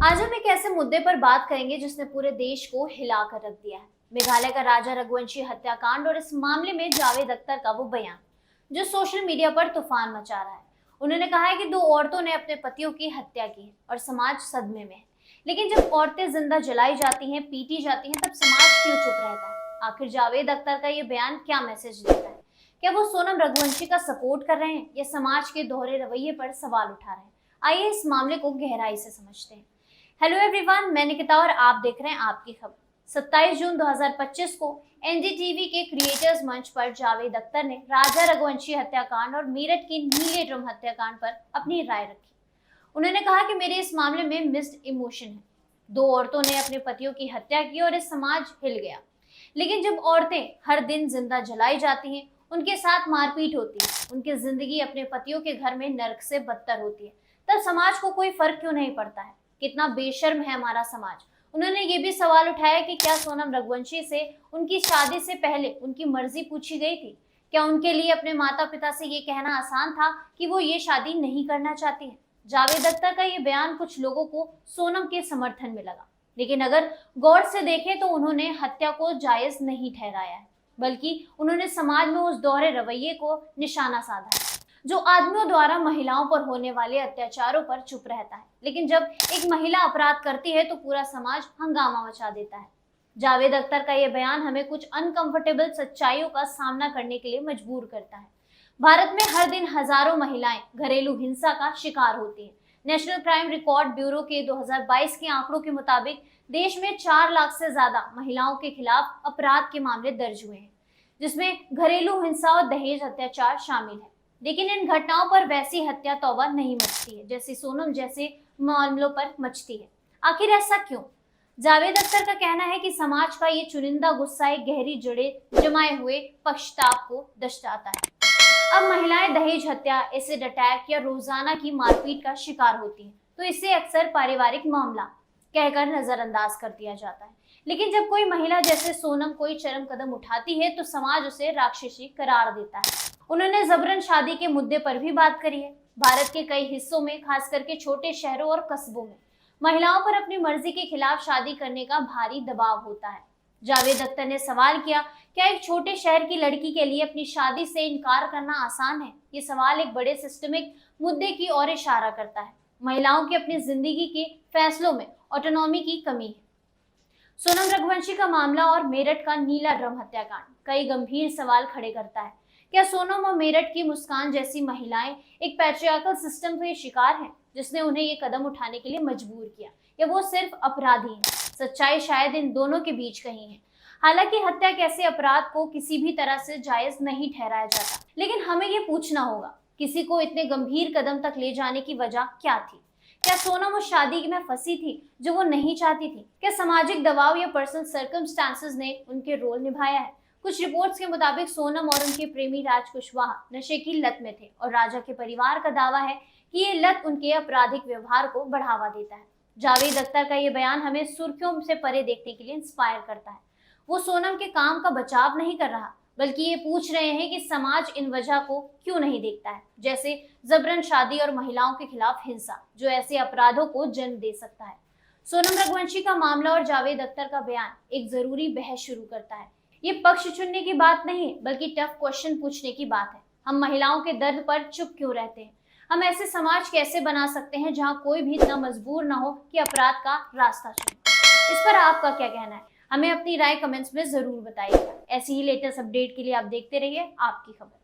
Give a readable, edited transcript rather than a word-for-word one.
आज हम एक ऐसे मुद्दे पर बात करेंगे जिसने पूरे देश को हिलाकर रख दिया है। मेघालय का राजा रघुवंशी हत्याकांड और इस मामले में जावेद अख्तर का वो बयान जो सोशल मीडिया पर तूफान मचा रहा है। उन्होंने कहा है कि दो औरतों ने अपने पतियों की हत्या की है और समाज सदमे में है। लेकिन जब औरतें जिंदा जलाई जाती हैं, पीटी जाती हैं, तब समाज क्यों चुप रहता है? आखिर जावेद अख्तर का ये बयान क्या मैसेज देता है? क्या वो सोनम रघुवंशी का सपोर्ट कर रहे हैं या समाज के दोहरे रवैये पर सवाल उठा रहे हैं? आइए इस मामले को गहराई से समझते हैं। हेलो एवरीवन, मैं निकिता और आप देख रहे हैं आपकी खबर। 27 जून 2025 को एनडीटीवी के क्रिएटर्स मंच पर जावेद अख्तर ने राजा रघुवंशी हत्याकांड और मेरठ की नीले ड्रम हत्याकांड पर अपनी राय रखी। उन्होंने कहा कि मेरे इस मामले में मिक्स्ड इमोशन है। दो औरतों ने अपने पतियों की हत्या की और इस समाज हिल गया। लेकिन जब औरतें हर दिन जिंदा जलाई जाती हैं, उनके साथ मारपीट होती है, उनकी जिंदगी अपने पतियों के घर में नर्क से बदतर होती है, तब समाज को कोई फर्क क्यों नहीं पड़ता है? कितना बेशर्म है हमारा समाज। उन्होंने ये भी सवाल उठाया कि क्या सोनम रघुवंशी से उनकी शादी से पहले उनकी मर्जी पूछी गई थी? क्या उनके लिए अपने माता पिता से ये कहना आसान था कि वो ये शादी नहीं करना चाहती है? जावेद अख्तर का ये बयान कुछ लोगों को सोनम के समर्थन में लगा, लेकिन अगर गौर से देखें तो उन्होंने हत्या को जायज नहीं ठहराया है, बल्कि उन्होंने समाज में उस दोहरे रवैये को निशाना साधा है जो आदमियों द्वारा महिलाओं पर होने वाले अत्याचारों पर चुप रहता है, लेकिन जब एक महिला अपराध करती है तो पूरा समाज हंगामा मचा देता है। जावेद अख्तर का यह बयान हमें कुछ अनकंफर्टेबल सच्चाइयों का सामना करने के लिए मजबूर करता है। भारत में हर दिन हजारों महिलाएं घरेलू हिंसा का शिकार होती हैं। नेशनल क्राइम रिकॉर्ड ब्यूरो के 2022 के आंकड़ों के मुताबिक देश में 4 लाख से ज्यादा महिलाओं के खिलाफ अपराध के मामले दर्ज हुए हैं, जिसमें घरेलू हिंसा और दहेज अत्याचार शामिल है। लेकिन इन घटनाओं पर वैसी हत्या तौबा नहीं मचती है जैसी सोनम जैसे मामलों पर मचती है। आखिर ऐसा क्यों? जावेद अख्तर का कहना है कि समाज का ये चुनिंदा गुस्सा एक गहरी जड़ें जमाए हुए पश्चाताप को दर्शाता है। अब महिलाएं दहेज हत्या, एसिड अटैक या रोजाना की मारपीट का शिकार होती हैं, तो इसे अक्सर पारिवारिक मामला कहकर नजरअंदाज कर दिया जाता है। लेकिन जब कोई महिला जैसे सोनम कोई चरम कदम उठाती है तो समाज उसे राक्षसी करार देता है। उन्होंने जबरन शादी के मुद्दे पर भी बात करी है। भारत के कई हिस्सों में, खास करके छोटे शहरों और कस्बों में, महिलाओं पर अपनी मर्जी के खिलाफ शादी करने का भारी दबाव होता है। जावेद अख्तर ने सवाल किया, क्या एक छोटे शहर की लड़की के लिए अपनी शादी से इनकार करना आसान है? ये सवाल एक बड़े सिस्टमिक मुद्दे की ओर इशारा करता है। महिलाओं की अपनी जिंदगी के फैसलों में ऑटोनॉमी की कमी है। सोनम रघुवंशी का मामला और मेरठ का नीला ड्रम हत्याकांड कई गंभीर सवाल खड़े करता है। क्या सोनम और मेरठ की मुस्कान जैसी महिलाएं एक पैट्रियार्कल सिस्टम के शिकार हैं जिसने उन्हें ये कदम उठाने के लिए मजबूर किया, या वो सिर्फ अपराधी हैं? सच्चाई शायद इन दोनों के बीच कहीं है। हालांकि हत्या कैसे अपराध को किसी भी तरह से जायज नहीं ठहराया जाता, लेकिन हमें ये पूछना होगा, किसी को इतने गंभीर कदम तक ले जाने की वजह क्या थी? क्या सोनम उस शादी में फंसी थी जो वो नहीं चाहती थी? क्या सामाजिक दबाव या पर्सनल सर्कमस्टांसेस ने उनके रोल निभाया है? कुछ रिपोर्ट्स के मुताबिक सोनम और उनके प्रेमी राज कुशवाहा नशे की लत में थे और राजा के परिवार का दावा है कि ये लत उनके आपराधिक व्यवहार को बढ़ावा देता है। जावेद अख्तर का ये बयान हमें सुर्खियों से परे देखने के लिए इंस्पायर करता है। वो सोनम के काम का बचाव नहीं कर रहा, बल्कि ये पूछ रहे हैं कि समाज इन वजह को क्यों नहीं देखता है, जैसे जबरन शादी और महिलाओं के खिलाफ हिंसा, जो ऐसे अपराधों को जन्म दे सकता है। सोनम रघुवंशी का मामला और जावेद अख्तर का बयान एक जरूरी बहस शुरू करता है। ये पक्ष चुनने की बात नहीं, बल्कि टफ क्वेश्चन पूछने की बात है। हम महिलाओं के दर्द पर चुप क्यों रहते हैं? हम ऐसे समाज कैसे बना सकते हैं जहां कोई भी इतना मजबूर ना हो कि अपराध का रास्ता चुने? इस पर आपका क्या कहना है? हमें अपनी राय कमेंट्स में जरूर बताइएगा। ऐसी ही लेटेस्ट अपडेट के लिए आप देखते रहिए आपकी खबर।